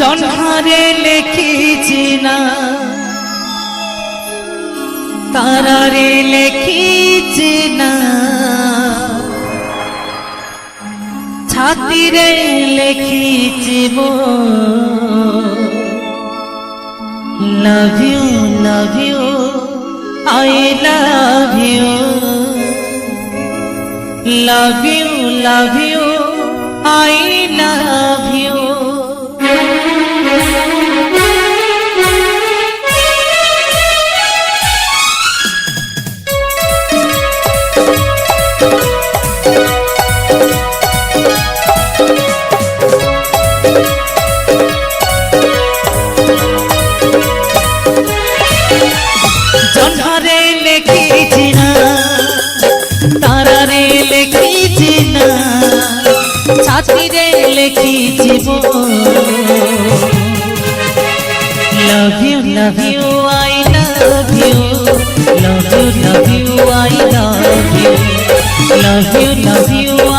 জন্মারে লিখিছি না তারারে লিখিছি না ছাতিরে লিখিছি love you I love you love you I love you জন্মারে লিখিছি না তারারে লিখিছি না ছাতিরে লিখিছি love you I love you love you I love you love you